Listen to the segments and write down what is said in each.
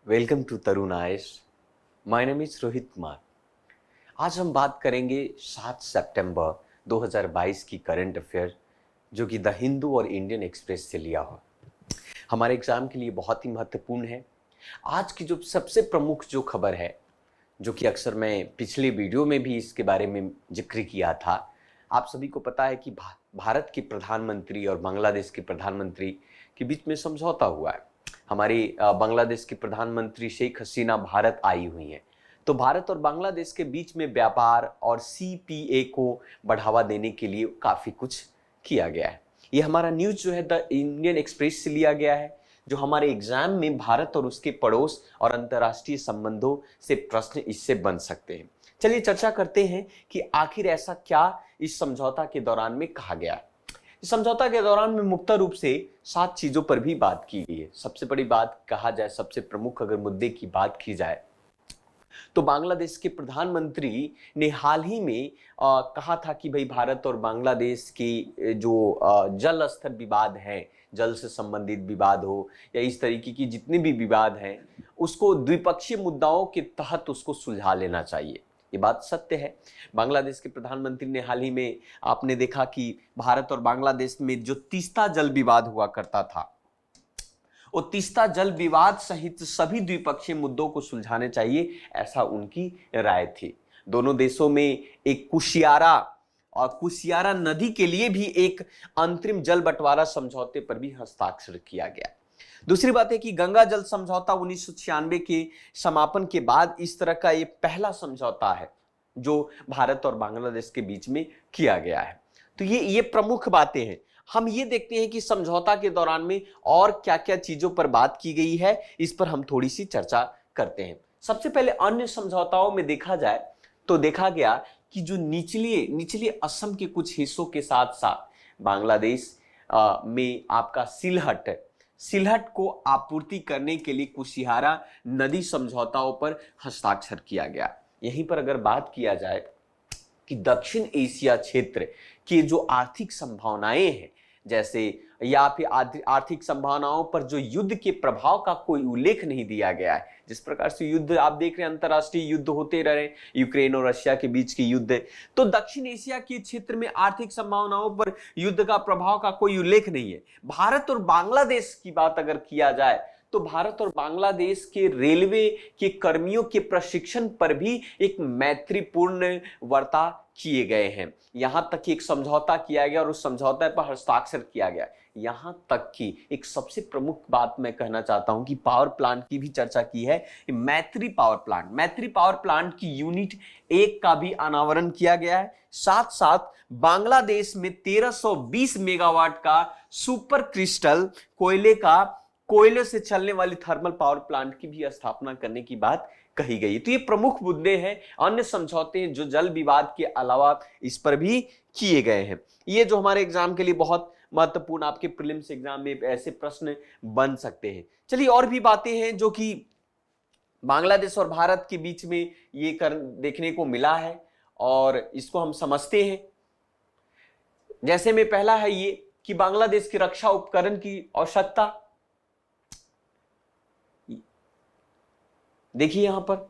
Welcome to तरुण आयस। My name is Rohit Kumar. आज हम बात करेंगे 7 सितंबर 2022 की करंट अफेयर जो कि द हिंदू और इंडियन एक्सप्रेस से लिया हो। हमारे एग्जाम के लिए बहुत ही महत्वपूर्ण है। आज की जो सबसे प्रमुख जो खबर है, जो कि अक्सर मैं पिछले वीडियो में भी इसके बारे में जिक्र किया था। आप सभी को पता है कि भारत के प्रधानमंत्री और बांग्लादेश के प्रधानमंत्री के बीच में समझौता हुआ है। हमारी बांग्लादेश की प्रधानमंत्री शेख हसीना भारत आई हुई हैं। तो भारत और बांग्लादेश के बीच में व्यापार और सीपीए को बढ़ावा देने के लिए काफ़ी कुछ किया गया है। ये हमारा न्यूज़ जो है द इंडियन एक्सप्रेस से लिया गया है, जो हमारे एग्जाम में भारत और उसके पड़ोस और अंतर्राष्ट्रीय संबंधों से प्रश्न इससे बन सकते हैं। चलिए चर्चा करते हैं कि आखिर ऐसा क्या इस समझौता के दौरान में कहा गया है। इस समझौता के दौरान में मुख्य रूप से 7 चीजों पर भी बात की गई है। सबसे बड़ी बात कहा जाए, सबसे प्रमुख अगर मुद्दे की बात की जाए तो बांग्लादेश के प्रधानमंत्री ने हाल ही में कहा था कि भाई भारत और बांग्लादेश की जो जल स्तर विवाद है, जल से संबंधित विवाद हो या इस तरीके की जितने भी विवाद हैं, उसको द्विपक्षीय मुद्दाओं के तहत उसको सुलझा लेना चाहिए। ये बात सत्य है। बांग्लादेश के प्रधानमंत्री ने हाल ही में आपने देखा कि भारत और बांग्लादेश में जो तीस्ता जल विवाद हुआ करता था, वो तीस्ता जल विवाद सहित सभी द्विपक्षीय मुद्दों को सुलझाने चाहिए, ऐसा उनकी राय थी। दोनों देशों में एक कुशियारा नदी के लिए भी एक अंतरिम जल बंटवारा समझौते पर भी हस्ताक्षर किया गया। दूसरी बात है कि गंगा जल समझौता 1996 के समापन के बाद इस तरह का ये पहला समझौता है जो भारत और बांग्लादेश के बीच में किया गया है। तो ये प्रमुख बातें हैं। हम ये देखते हैं कि समझौता के दौरान में और क्या क्या चीजों पर बात की गई है, इस पर हम थोड़ी सी चर्चा करते हैं। सबसे पहले अन्य समझौताओं में देखा जाए तो देखा गया कि जो निचले असम के कुछ हिस्सों के साथ साथ बांग्लादेश में आपका सिलहट को आपूर्ति करने के लिए कुशियारा नदी समझौताओं पर हस्ताक्षर किया गया। यहीं पर अगर बात किया जाए कि दक्षिण एशिया क्षेत्र की जो आर्थिक संभावनाएं हैं, जैसे या फिर आर्थिक संभावनाओं पर जो युद्ध के प्रभाव का कोई उल्लेख नहीं दिया गया है। जिस प्रकार से युद्ध आप देख रहे हैं, अंतर्राष्ट्रीय युद्ध होते रहे, यूक्रेन और रशिया के बीच की युद्ध, तो दक्षिण एशिया के क्षेत्र में आर्थिक संभावनाओं पर युद्ध का प्रभाव का कोई उल्लेख नहीं है। भारत और बांग्लादेश की बात अगर किया जाए तो भारत और बांग्लादेश के रेलवे के कर्मियों के प्रशिक्षण पर भी एक मैत्रीपूर्ण वार्ता किए गए हैं। यहां तक कि एक समझौता किया गया और उस समझौते पर हस्ताक्षर किया गया। यहां तक कि एक सबसे प्रमुख बात मैं कहना चाहता हूं कि पावर प्लांट की भी चर्चा की है। मैत्री पावर प्लांट की यूनिट 1 का भी अनावरण किया गया है। साथ साथ बांग्लादेश में 1320 मेगावाट का सुपर क्रिस्टल कोयले से चलने वाली थर्मल पावर प्लांट की भी स्थापना करने की बात कही गई। तो ये प्रमुख मुद्दे हैं। अन्य समझौते जो जल विवाद के अलावा इस पर भी किए गए हैं। ये जो हमारे एग्जाम के लिए बहुत महत्वपूर्ण, आपके प्रीलिम्स एग्जाम में ऐसे प्रश्न बन सकते हैं। चलिए और भी बातें हैं जो कि बांग्लादेश और भारत के बीच में ये देखने को मिला है और इसको हम समझते हैं। जैसे में पहला है ये कि बांग्लादेश की रक्षा उपकरण की आवश्यकता। देखिए यहां पर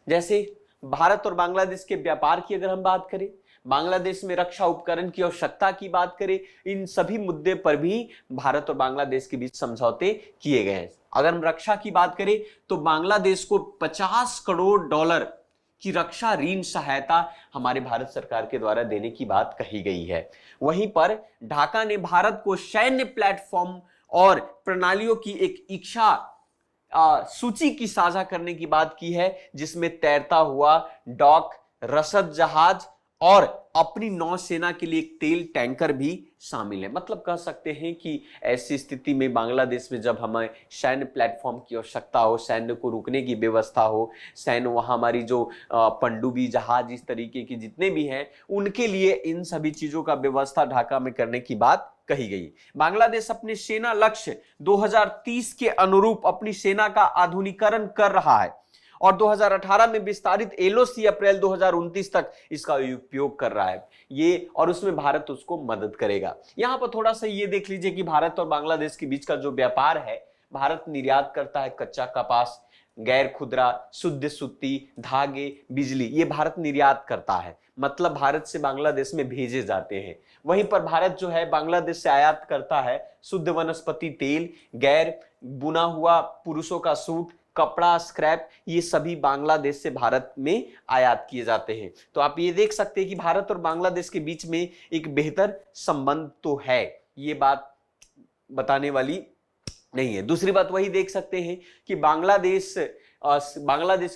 जैसे भारत और बांग्लादेश के व्यापार की अगर हम बात करें, बांग्लादेश में रक्षा उपकरण की आवश्यकता की बात करें, इन सभी मुद्दे पर भी भारत और बांग्लादेश के बीच समझौते किए गए हैं। अगर हम रक्षा की बात करें तो बांग्लादेश को 50 करोड़ डॉलर की रक्षा ऋण सहायता हमारे भारत सरकार के द्वारा देने की बात कही गई है। वहीं पर ढाका ने भारत को सैन्य प्लेटफॉर्म और प्रणालियों की एक इच्छा सूची की साझा करने की बात की है, जिसमें तैरता हुआ डॉक, रसद जहाज और अपनी नौसेना के लिए एक तेल टैंकर भी शामिल है। मतलब कह सकते हैं कि ऐसी स्थिति में बांग्लादेश में जब हमें सैन्य प्लेटफॉर्म की आवश्यकता हो, सैन्य को रुकने की व्यवस्था हो, सैन्य वहां हमारी जो पनडुब्बी जहाज इस तरीके की जितने भी हैं, उनके लिए इन सभी चीजों का व्यवस्था ढाका में करने की बात कही गई। बांग्लादेश अपने सेना लक्ष्य 2030 के अनुरूप अपनी सेना का आधुनिकीकरण कर रहा है और 2018 में विस्तारित एलओसी अप्रैल 2029 तक इसका उपयोग कर रहा है ये, और उसमें भारत उसको मदद करेगा। यहां पर थोड़ा सा ये देख लीजिए कि भारत और बांग्लादेश के बीच का जो व्यापार है, भारत निर्यात करता है कच्चा कपास, गैर खुदरा, शुद्ध सूती, धागे, बिजली, ये भारत निर्यात करता है, मतलब भारत से बांग्लादेश में भेजे जाते हैं। वहीं पर भारत जो है बांग्लादेश से आयात करता है शुद्ध वनस्पति तेल, गैर बुना हुआ पुरुषों का सूट, कपड़ा, स्क्रैप, ये सभी बांग्लादेश से भारत में आयात किए जाते हैं। तो आप ये देख सकते हैं कि भारत और बांग्लादेश के बीच में एक बेहतर संबंध तो है, ये बात बताने वाली नहीं है। दूसरी बात वही देख सकते हैं कि बांग्लादेश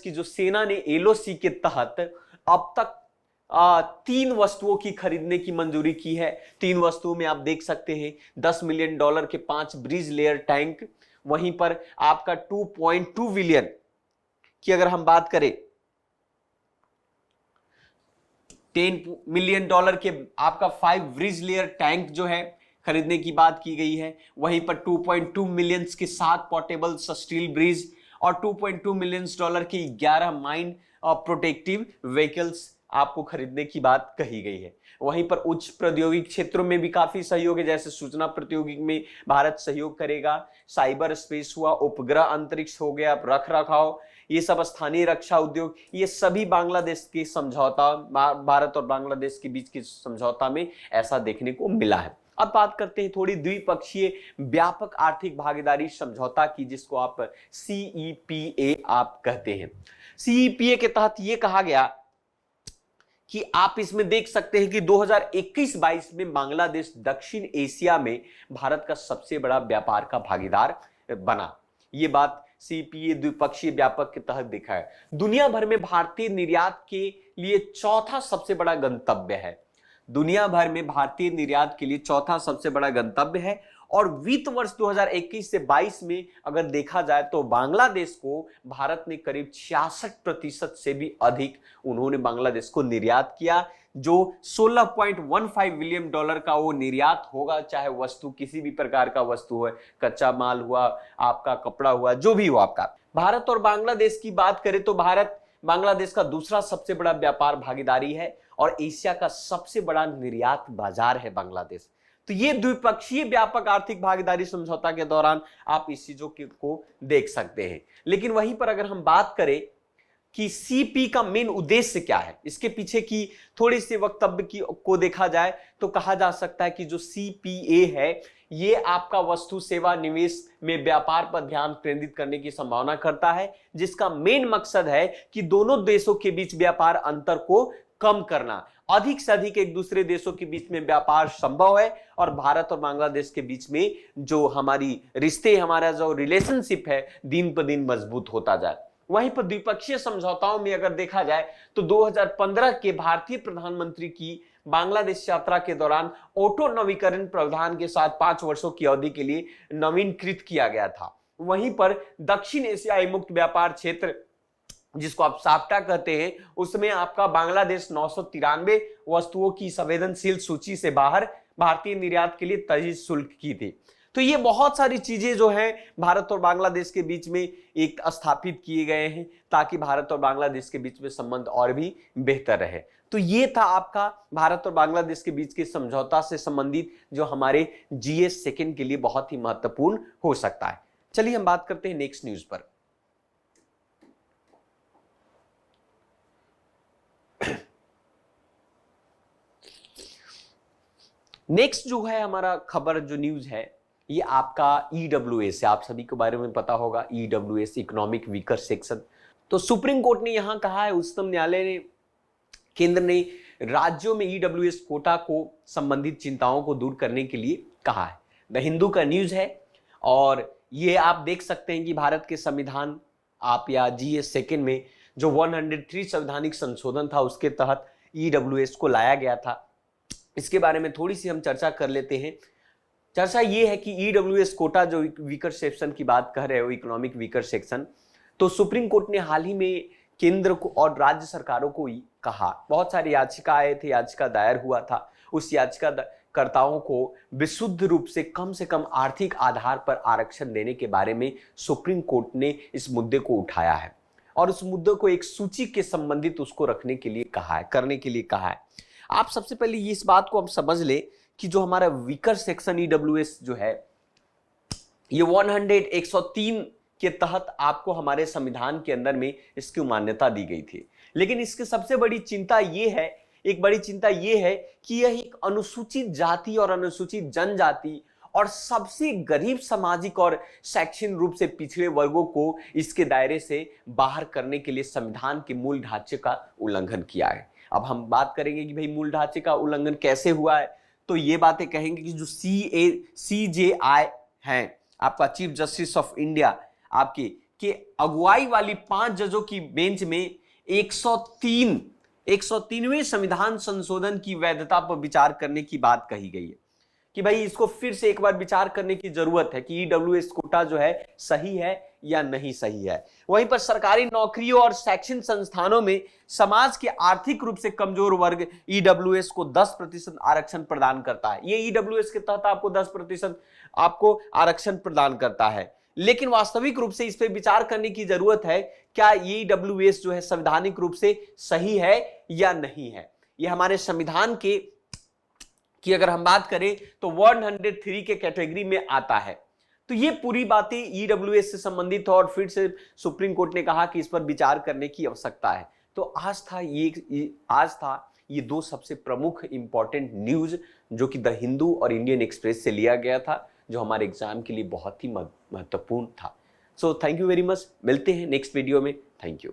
की जो सेना ने एलओसी के तहत अब तक 3 वस्तुओं की खरीदने की मंजूरी की है। 3 वस्तुओं में आप देख सकते हैं $10 मिलियन के 5 ब्रिज लेयर टैंक, वहीं पर आपका 2.2 बिलियन की अगर हम बात करें, $10 मिलियन के आपका 5 ब्रिज लेयर टैंक जो है खरीदने की बात की गई है। वहीं पर 2.2 मिलियन के 7 पोर्टेबल स्टील ब्रिज और $2.2 मिलियन की 11 माइन प्रोटेक्टिव व्हीकल्स आपको खरीदने की बात कही गई है। वहीं पर उच्च प्रौद्योगिक क्षेत्रों में भी काफी सहयोग है, जैसे सूचना प्रौद्योगिकी में भारत सहयोग करेगा, साइबर स्पेस हुआ, उपग्रह अंतरिक्ष हो गया, रख रखाव, ये सब, स्थानीय रक्षा उद्योग, ये सभी बांग्लादेश के समझौता, भारत और बांग्लादेश के बीच के समझौता में ऐसा देखने को मिला है। अब बात करते हैं थोड़ी द्विपक्षीय व्यापक आर्थिक भागीदारी समझौता की, जिसको आप CEPA आप कहते हैं। CEPA के तहत यह कहा गया कि आप इसमें देख सकते हैं कि 2021-22 में बांग्लादेश दक्षिण एशिया में भारत का सबसे बड़ा व्यापार का भागीदार बना। यह बात CEPA द्विपक्षीय व्यापक के तहत दिखा है। दुनिया भर में भारतीय निर्यात के लिए चौथा सबसे बड़ा गंतव्य है, दुनिया भर में भारतीय निर्यात के लिए चौथा सबसे बड़ा गंतव्य है। और वित्त वर्ष 2021 से 22 में अगर देखा जाए तो बांग्लादेश को भारत ने करीब 66% से भी अधिक उन्होंने बांग्लादेश को निर्यात किया, जो $16.15 बिलियन का वो निर्यात होगा, चाहे वस्तु किसी भी प्रकार का वस्तु है, कच्चा माल हुआ, आपका कपड़ा हुआ, जो भी हो आपका। भारत और बांग्लादेश की बात करें तो भारत बांग्लादेश का दूसरा सबसे बड़ा व्यापार भागीदारी है और एशिया का सबसे बड़ा निर्यात बाजार है बांग्लादेश। तो ये द्विपक्षीय व्यापक आर्थिक भागीदारी समझौता के दौरान आप इस चीजों को देख सकते हैं। लेकिन वहीं पर अगर हम बात करें कि CP का मेन उद्देश्य क्या है, इसके पीछे की थोड़ी सी वक्तव्य को देखा जाए तो कहा जा सकता है कि जो CPA है ये आपका वस्तु सेवा निवेश में व्यापार पर ध्यान केंद्रित करने की संभावना करता है, जिसका मेन मकसद है कि दोनों देशों के बीच व्यापार अंतर को कम करना, अधिक से अधिक एक दूसरे देशों के बीच में व्यापार संभव है और भारत और बांग्लादेश के बीच में जो हमारी रिश्ते, हमारा जो रिलेशनशिप है दिन पर दिन मजबूत होता जाए। वहीं पर द्विपक्षीय समझौताओं में अगर देखा जाए तो 2015 के भारतीय प्रधानमंत्री की बांग्लादेश यात्रा के दौरान ऑटो नवीकरण प्रावधान के साथ 5 वर्षों की अवधि के लिए नवीनकृत किया गया था। वहीं पर दक्षिण एशियाई मुक्त व्यापार क्षेत्र, जिसको आप साफ्टा कहते हैं, उसमें आपका बांग्लादेश 993 वस्तुओं की संवेदनशील सूची से बाहर भारतीय निर्यात के लिए तय शुल्क की थी। तो ये बहुत सारी चीजें जो हैं भारत और बांग्लादेश के बीच में एक स्थापित किए गए हैं ताकि भारत और बांग्लादेश के बीच में संबंध और भी बेहतर रहे। तो ये था आपका भारत और बांग्लादेश के बीच के समझौता से संबंधित जो हमारे GS सेकंड के लिए बहुत ही महत्वपूर्ण हो सकता है। चलिए हम बात करते हैं नेक्स्ट न्यूज पर। नेक्स्ट जो है हमारा खबर, जो न्यूज है, ये आपका EWS है। आप सभी के बारे में पता होगा, EWS इकोनॉमिक वीकर सेक्शन। तो सुप्रीम कोर्ट ने यहां कहा है, उच्चतम न्यायालय ने, केंद्र ने राज्यों में EWS कोटा को संबंधित चिंताओं को दूर करने के लिए कहा है। द हिंदू का न्यूज है और ये आप देख सकते हैं कि भारत के संविधान आप या GS सेकंड में जो 103 संवैधानिक संशोधन था उसके तहत EWS को लाया गया था। इसके बारे में थोड़ी सी हम चर्चा कर लेते हैं। चर्चा ये है कि EWS कोटा जो वीकर सेक्शन की बात कर रहे हो, इकोनॉमिक वीकर सेक्शन, तो सुप्रीम कोर्ट ने हाल ही में केंद्र को और राज्य सरकारों को कहा, बहुत सारी याचिका आए थे, याचिका दायर हुआ था, उस याचिका कर्ताओं को विशुद्ध रूप से कम आर्थिक आधार पर आरक्षण देने के बारे में सुप्रीम कोर्ट ने इस मुद्दे को उठाया है और उस मुद्दे को एक सूची के संबंधित उसको रखने के लिए कहा है, करने के लिए कहा है। आप सबसे पहले इस बात को हम समझ ले कि जो हमारा वीकर सेक्शन EWS जो है ये 103 के तहत आपको हमारे संविधान के अंदर में इसकी मान्यता दी गई थी। लेकिन इसकी सबसे बड़ी चिंता यह है, एक बड़ी चिंता यह है कि यह एक अनुसूचित जाति और अनुसूचित जनजाति और सबसे गरीब सामाजिक और शैक्षणिक रूप से पिछड़े वर्गों को इसके दायरे से बाहर करने के लिए संविधान के मूल ढांचे का उल्लंघन किया है। अब हम बात करेंगे कि भाई मूल ढांचे का उल्लंघन कैसे हुआ है, तो ये बातें कहेंगे कि जो CJI हैं, आपका चीफ जस्टिस ऑफ इंडिया आपके के अगुवाई वाली 5 जजों की बेंच में 103वें संविधान संशोधन की वैधता पर विचार करने की बात कही गई है कि भाई इसको फिर से एक बार विचार करने की जरूरत है कि ईडब्ल्यूएस कोटा जो है सही है या नहीं सही है। वहीं पर सरकारी नौकरियों और शैक्षणिक संस्थानों में समाज के आर्थिक रूप से कमजोर वर्ग ईडब्ल्यूएस को 10% आरक्षण प्रदान करता है। ये ईडब्ल्यूएस के तहत आपको 10% आपको आरक्षण प्रदान करता है। लेकिन वास्तविक रूप से इस पर विचार करने की जरूरत है, क्या ये ईडब्ल्यूएस जो है संवैधानिक रूप से सही है या नहीं है। ये हमारे संविधान की अगर हम बात करें तो 103 के कैटेगरी में आता है। तो ये पूरी बातें ईडब्ल्यूएस से संबंधित है और फिर से सुप्रीम कोर्ट ने कहा कि इस पर विचार करने की आवश्यकता है। तो आज था ये 2 सबसे प्रमुख इंपॉर्टेंट न्यूज जो कि द हिंदू और इंडियन एक्सप्रेस से लिया गया था, जो हमारे एग्जाम के लिए बहुत ही महत्वपूर्ण था। So thank you very much, मिलते हैं नेक्स्ट वीडियो में। Thank you.